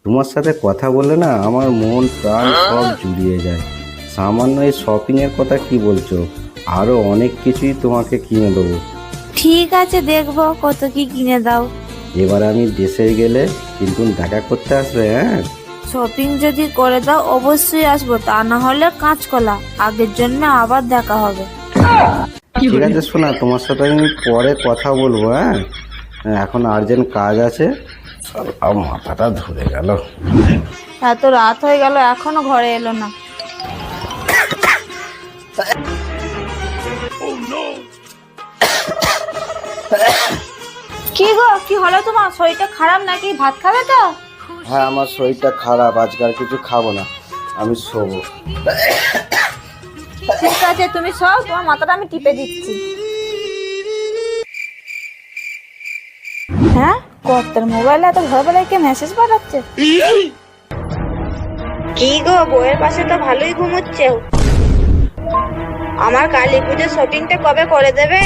তোমার সাথে কথা বলে না আমার মন প্রাণ সব জুড়িয়ে যায়। সামান্য এই শপিংয়ের কথা কি বলছো, আরো অনেক কিছুই তোমাকে কিনে দেবো। ঠিক আছে, দেখবো কত কি কিনে দাও। এবার আমি দেশে গেলে কিন্তু দেখা করতে আসবে, হ্যাঁ? শপিং যদি করে দাও অবশ্যই আসবো, তা না হলে কাঁচকলা। আগের জন্য আবার দেখা হবে। ঠিক আছে শোনা, তোমার সাথে আমি পরে কথা বলবো, হ্যাঁ? এখন আর্জেন্ট কাজ আছে। মাথাটা ধরে গেল। এত রাত হয়ে গেল এখনো ঘরে এলো না। কি গো, কি হলো তোমার? শরীরটা খারাপ নাকি? ভাত খাবে তো? হ্যাঁ, আমার শরীরটা খারাপ, আজকাল কিছু খাবো না, আমি শোবো। ঠিক আছে, তুমি সব, তোমার মাথাটা আমি টিপে দিচ্ছি। হ্যাঁ, কর্তার মোবাইলে এত ভোরবেলায় কে মেসেজ পাঠাচ্ছে? কি গো, বউয়ের পাশে তো ভালোই ঘুমোচ্ছে। আমার কালী পুজোর শপিংটা কবে করে দেবে?